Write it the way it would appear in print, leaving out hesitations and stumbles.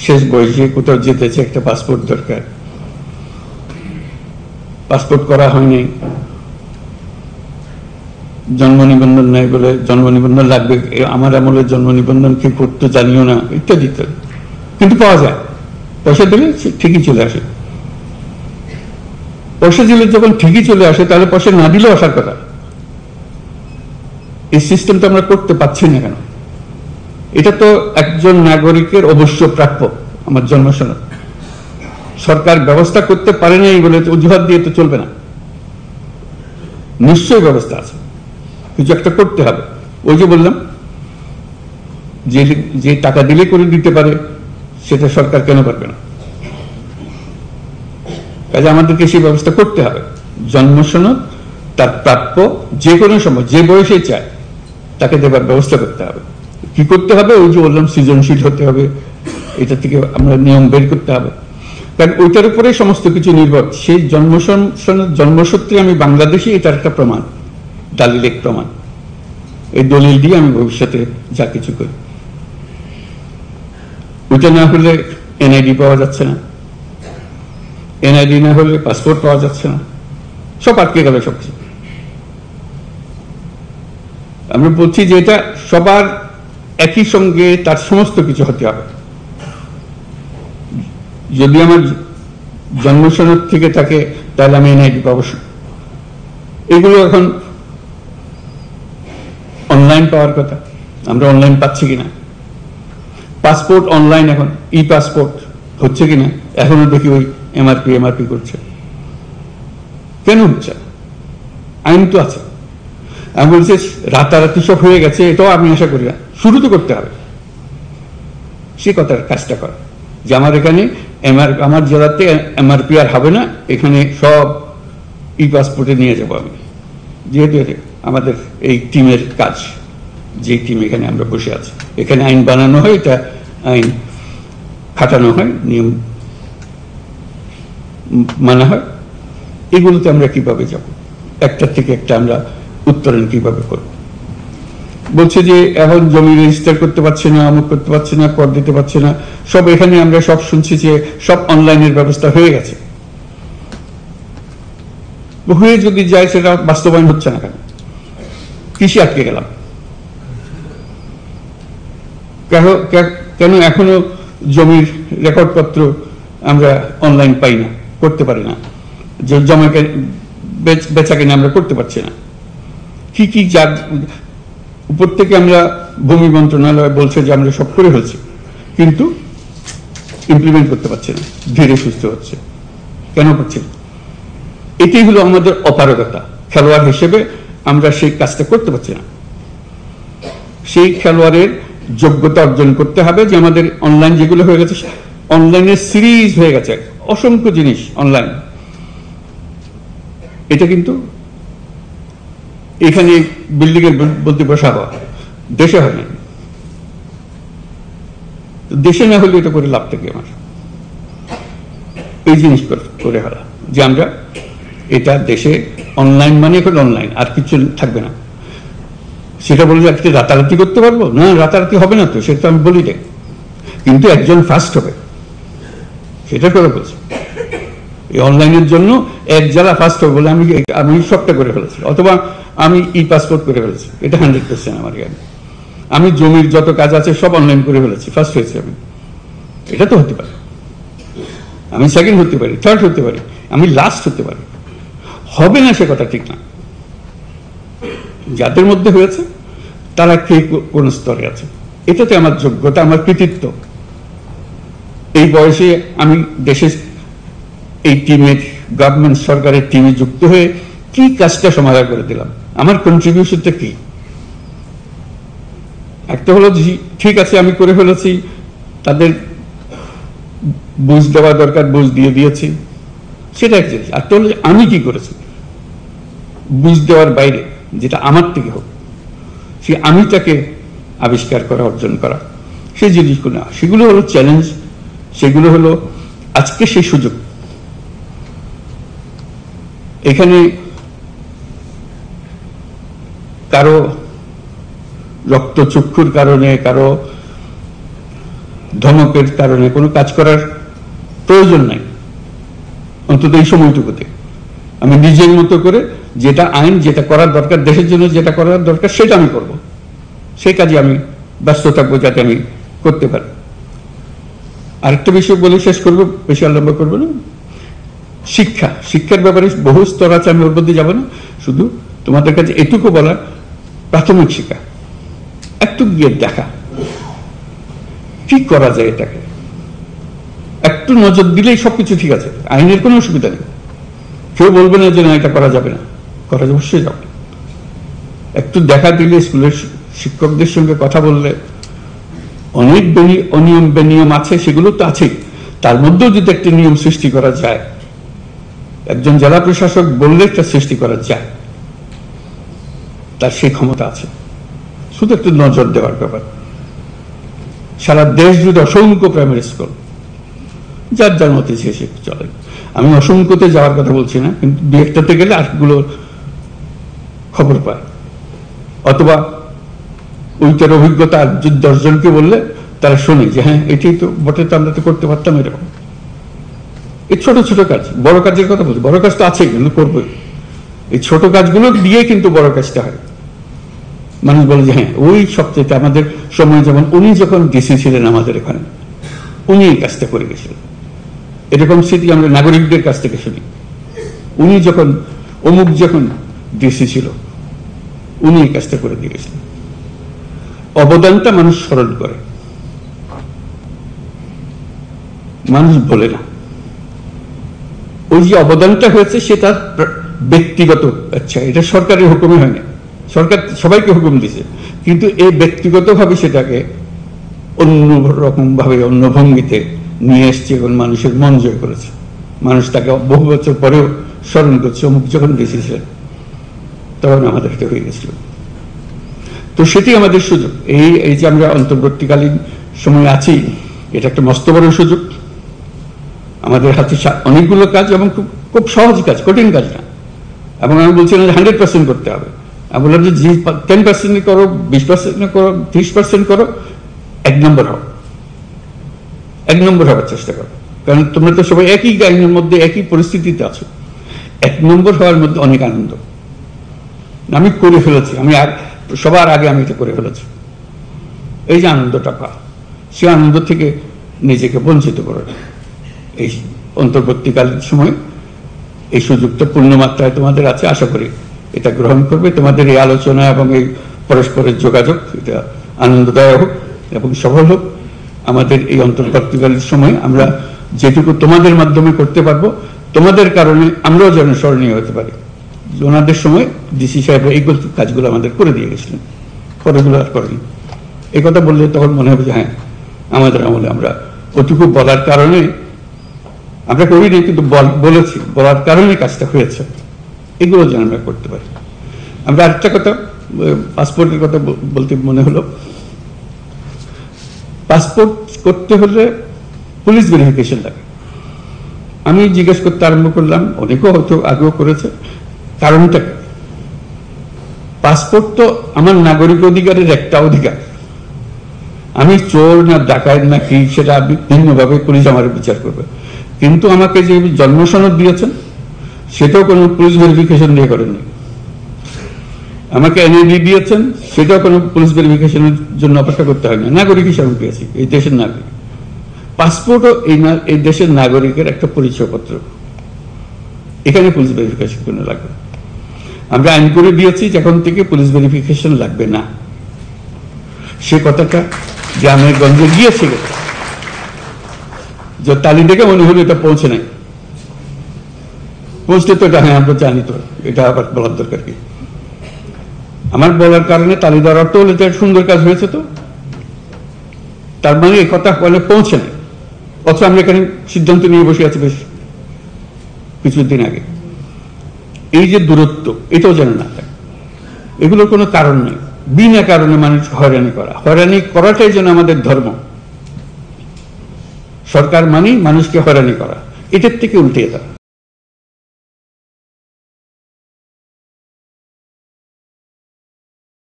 শেষ বয়সে কোথাও যেতেছে, একটা পাসপোর্ট দরকার, পাসপোর্ট করা হয়নি, জন্ম নিবন্ধন নাই বলে জন্ম নিবন্ধন লাগবে, আমার আমলে জন্ম নিবন্ধন কি করতে জানিও না, ইত্যাদি ইত্যাদি। কিন্তু পাওয়া যায়, পয়সা দিলে ঠিকই চলে আসে। পয়সা দিলে যখন ঠিকই চলে আসে, তাহলে পয়সা না দিলেও আসার কথা। এই সিস্টেমটা আমরা করতে পারছি না কেন? এটা তো একজন নাগরিকের অবশ্য প্রাপ্য, আমার জন্ম সনদ। সরকার ব্যবস্থা করতে পারে না এই বলে অজুহাত দিয়ে তো চলবে না, নিশ্চয়ই ব্যবস্থা আছে, কিছু একটা করতে হবে। ওই যে বললাম, যে টাকা দিলে করে দিতে পারে, সেটা সরকার কেন পারবে না? কাজে আমাদেরকে সেই ব্যবস্থা করতে হবে। জন্ম সনদ তার প্রাপ্য যে কোনো সময় যে বয়সে চায় তাকে দেবার ব্যবস্থা করতে হবে। কি করতে হবে? ওই যে বললাম, সৃজনশীল হতে হবে, এটা থেকে আমরা নিয়ম বের করতে হবে, কারণ ওইটার উপরে সমস্ত কিছু নির্ভর। সেই জন্মসূত্রে আমি বাংলাদেশি, এটার একটা প্রমাণ, দালিলিক প্রমাণ। এই দলিল দিয়ে আমি ভবিষ্যতে যা কিছু করি। ওইটা না হলে এনআইডি পাওয়া যাচ্ছে না, এনআইডি না হলে পাসপোর্ট পাওয়া যাচ্ছে না, সব আটকে গেল সবকিছু। আমরা বলছি যে এটা সবার একই সঙ্গে তার সমস্ত কিছু হতে হবে। যদি আমার জন্ম সনদ থেকে থাকে, তাহলে আমি এনআইডি পাবো। এগুলো এখন অনলাইন পাওয়ার কথা, আমরা অনলাইন পাচ্ছি কিনা? পাসপোর্ট অনলাইন, এখন ই পাসপোর্ট হচ্ছে কিনা? এখনো দেখি ওই এমআরপি করছে। কেন হচ্ছে? আইন তো আছে। আমি বলছি রাতারাতি সব হয়ে গেছে, এটাও আমি আশা করি না। শুরু তো করতে হবে, সে কথার কাজটা করা, যে আমার এখানে আমার জেলাতে এমআরপি আর হবে না, এখানে সব ই পাসপোর্টে নিয়ে যাবো আমি। যেহেতু আমাদের এই টিমের কাজ, যে টিম এখানে আমরা বসে আছি, এখানে আইন বানানো হয়, এটা আইন খাটানো হয়, নিয়ম মানা হয়। এগুলোতে আমরা কিভাবে যাব? একটার থেকে একটা আমরা উত্তরণ কিভাবে করব? বলছে যে এখন জমি রেজিস্টার করতে পারছে না, অমুক করতে পারছে না, কর দিতে পারছে না, সব এখানে আমরা সব শুনছি যে সব অনলাইনের ব্যবস্থা হয়ে গেছে। হয়ে যদি যায়, সেটা বাস্তবায়ন হচ্ছে না কেন? কৃষি আটকে গেলাম কেন? এখনো জমির রেকর্ডপত্র আমরা অনলাইন পাই না, করতে পারি না, যে জমাকে বেচা কিনে আমরা করতে পারছি না। কি যার উপর থেকে আমরা, ভূমি মন্ত্রণালয় বলছে যে আমরা সব করে ফেলছি, কিন্তু ইমপ্লিমেন্ট করতে পারছি না, ধীরে সুস্থ হচ্ছে। কেন পারছি না? এটাই হলো আমাদের অপারগতা। খেলোয়াড় হিসেবে আমরা সেই কাজটা করতে পারছি না। সেই খেলোয়াড়ের যোগ্যতা অর্জন করতে হবে, যে আমাদের অনলাইন যেগুলো হয়ে গেছে, অনলাইনের সিরিজ হয়ে গেছে, অসংখ্য জিনিস অনলাইন। এটা কিন্তু এখানে বিল্ডিং এর বলতে বসা হওয়া, দেশে হয় না। দেশে না হলে এটা করে লাভ থাকে আমার। এই জিনিস করে হলো যে আমরা এটা দেশে অনলাইন মানে হলো অনলাইন, আর কিছু থাকবে না। সেটা বলে আজকে রাতারাতি করতে পারবো না, রাতারাতি হবে না তো, সেটা আমি বলি না, কিন্তু একজন ফার্স্ট হবে, সেটা করে বলছি। এই অনলাইনের জন্য এক জেলা ফার্স্ট হবে বলে আমি সবটা করে ফেলেছি, অথবা আমি ই পাসপোর্ট করে ফেলেছি, এটা 100% আমার জ্ঞান। আমি জমির যত কাজ আছে সব অনলাইন করে ফেলেছি, ফার্স্ট হয়েছি আমি। এটা তো হতে পারে, আমি সেকেন্ড হতে পারি, থার্ড হতে পারি, আমি লাস্ট হতে পারি। হবে না সে কথা ঠিক না। যাদের মধ্যে হয়েছে তারা কে কোন স্তরে আছে, এটাতে আমার যোগ্যতা, আমার কৃতিত্ব। এই বয়সে আমি দেশের এই টিমের, গভর্নমেন্ট সরকারের টিমে যুক্ত হয়ে কি কাজটা সমাধান করে দিলাম, আমার কন্ট্রিবিউশনটা কি? একটা হলো ঠিক আছে আমি করে ফেলেছি, তাদের বুঝ দেওয়া দরকার, বুঝ দিয়ে দিয়েছি, সেটা এক জিনিস। আর তো হলো আমি কি করেছি বুঝ দেওয়ার বাইরে, যেটা আমার থেকে হোক, সে আমিটাকে আবিষ্কার করা, অর্জন করা, সেই জিনিসগুলো, সেগুলো হলো চ্যালেঞ্জ, সেগুলো হলো আজকে সেই সুযোগ। এখানে কারো রক্তচক্ষুর কারণে, কারো ধমকের কারণে কোনো কাজ করার প্রয়োজন নাই, অন্তত এই সময়টুকুতে। আমি নিজের মতো করে যেটা আইন, যেটা করার দরকার, দেশের জন্য যেটা করার দরকার সেটা আমি করব, সেই কাজে আমি ব্যস্ত থাকবো যাতে আমি করতে পারি। আরেকটা বিষয় বলে শেষ করবো, বেশি লম্বা করবো না। শিক্ষার ব্যাপারে বহু স্তর আছে, আমি ওর মধ্যে যাবো না। শুধু তোমাদের কাছে এটুকু বলা, প্রাথমিক শিক্ষা একটু গিয়ে দেখা কি করা যায়, এটাকে একটু নজর দিলেই সবকিছু ঠিক আছে, আইনের কোনো অসুবিধা নেই। কেউ বলবে না যে না এটা করা যাবে না, করা অবশ্যই যাবে। একটু দেখা দিলে, স্কুলের শিক্ষকদের সঙ্গে কথা বললে, অনেক অনিয়ম বেনিয়ম আছে, সেগুলো তো আছেই, তার মধ্যেও যদি একটি নিয়ম সৃষ্টি করা যায়, একজন জেলা প্রশাসক বললে একটা সৃষ্টি করা যায়, তার সেই ক্ষমতা আছে। শুধু একটু নজর দেওয়ার ব্যাপার। সারা দেশ জুড়ে অসংখ্য প্রাইমারি স্কুল, যার যার মতে সে চলে। আমি অসংখ্যতে যাওয়ার কথা বলছি না, কিন্তু দু একটাতে গেলে আরেকগুলো খবর পায়, অথবা ওইটার অভিজ্ঞতা 10 জনকে বললে তারা শোনে যে হ্যাঁ এটাই তো বটে, তো আমরা তো করতে পারতাম এরকম। এই ছোট ছোট কাজ, বড় কাজের কথা বলছি, বড় কাজ তো আছে কিন্তু করবোই। এই ছোট কাজগুলো দিয়ে কিন্তু বড় কাজটা হয়। মানুষ বলে যে হ্যাঁ ওই সবচেয়ে, আমাদের সময় যেমন উনি যখন ডিসি ছিলেন আমাদের এখানে, উনি এই কাজটা করে গেছিলেন, এরকম স্মৃতি আমরা নাগরিকদের কাছ থেকে শুনি। উনি যখন অমুক যখন ডিসি ছিল, উনি এই কাজটা করে দিয়ে গেছিলেন। অবদানটা মানুষ স্মরণ করে, মানুষ বলে না। ওই যে অবদানটা হয়েছে সেটা ব্যক্তিগত, আচ্ছা এটা সরকারের হুকুমে হয়নি, সরকার সবাইকে হুকুম দিছে, কিন্তু এই ব্যক্তিগতভাবে সেটাকে অন্যরকম ভাবে, অন্য ভঙ্গিতে নিয়ে এসছে এবং মানুষের মন জয় করেছে। মানুষ তাকে বহু বছর পরেও স্মরণ করছে, অমুক যখন দিয়েছিলেন তখন আমাদের এটা হয়ে গেছিল। তো সেটি আমাদের সুযোগ। এই যে আমরা অন্তর্বর্তীকালীন সময় আছি, এটা একটা মস্ত বড় সুযোগ। আমাদের হাতে অনেকগুলো কাজ, এবং খুব সহজ কাজ, কঠিন কাজ না। এবং আমি বলছি না যে 100% করতে হবে, আমি বললাম যে 10% করো, 20% করো, 30% করো, 1 নম্বর হও, 1 নম্বর হওয়ার চেষ্টা করো। কারণ তোমরা তো সবাই একই আইনের মধ্যে, একই পরিস্থিতিতে আছো। 1 নম্বর হওয়ার মধ্যে অনেক আনন্দ। আমি করে ফেলেছি, আমি সবার আগে আমি এটা করে ফেলেছি, এই যে আনন্দটা পা, সে আনন্দ থেকে নিজেকে বঞ্চিত করো না। এই অন্তর্বর্তীকালীন সময় এই সুযোগটা পূর্ণমাত্রায় তোমাদের আছে, আশা করি এটা গ্রহণ করবে। তোমাদের এই আলোচনা এবং এই পরস্পরের যোগাযোগ, এটা আনন্দদায়ক হোক এবং সফল হোক। আমাদের এই অন্তর্বর্তীকালীন সময় আমরা যেটুকু তোমাদের মাধ্যমে করতে পারবো, তোমাদের কারণে আমরাও যেন স্মরণীয় হতে পারি। ওনাদের সময় ডিসি সাহেবরা এই কাজগুলো আমাদের করে দিয়ে গেছিলেন, পরেগুলো আর করেনি। এই কথা বললে তখন মনে হবে যে হ্যাঁ আমাদের আমলে আমরা ওটুকু বলার কারণে, আমরা করিনি কিন্তু বলেছি, বলার কারণে কাজটা হয়েছে, এগুলো যেন আমরা করতে পারি। আমরা আরেকটা কথা, পাসপোর্টের কথা বলতে মনে হলো, পাসপোর্ট করতে হলে পুলিশ ভেরিফিকেশন লাগে। আমি জিজ্ঞেস করতে আরম্ভ করলাম, অনেকেও হয়তো আগেও করেছে, কারণটা কি? পাসপোর্ট তো আমার নাগরিক অধিকারের একটা অধিকার। আমি চোর না ডাকাত না কি, সেটা আপনি ভিন্নভাবে পুলিশ আমার বিচার করবে, কিন্তু আমাকে যে জন্ম সনদ দিয়েছেন সেটাও কোনো পুলিশ ভেরিফিকেশন দিয়ে করেননি। আমাকে এনআইডি দিয়েছেন, সেটাও কোনো পুলিশ ভেরিফিকেশনের জন্য অপেক্ষা করতে হয় না, নাগরিক হিসাবে পেয়েছি, এই দেশের নাগরিক। পাসপোর্টও এই দেশের নাগরিকের একটা পরিচয়পত্র, এখানে পুলিশ ভেরিফিকেশন কোনো লাগবে। আমরা আইন করে দিয়েছি যখন থেকে পুলিশ ভেরিফিকেশন লাগবে না। সে কথাটা গ্রামের গঞ্জে গিয়েছিল, যে তালি দেখে মনে হলো এটা পৌঁছে নাই, পৌঁছতে তো এটা হ্যাঁ আমরা জানি, তো এটা আবার বলার দরকার কি? আমার বলার কারণে তালি দেওয়ার অর্থ হলো এটা সুন্দর কাজ হয়েছে, তো তার মানে এই কথা বলে পৌঁছে নেই। অথচ আমরা এখানে সিদ্ধান্ত নিয়ে বসে আছি বেশ কিছুদিন আগে। এই যে দূরত্ব, এটাও যেন না থাকে, এগুলোর কোনো কারণ নেই। বিনা কারণে মানুষ হয়রানি করা, হয়রানি করাটাই যেন আমাদের ধর্ম। সরকার মানেই মানুষকে হয়রানি করা, এটার থেকে উল্টে যাওয়া।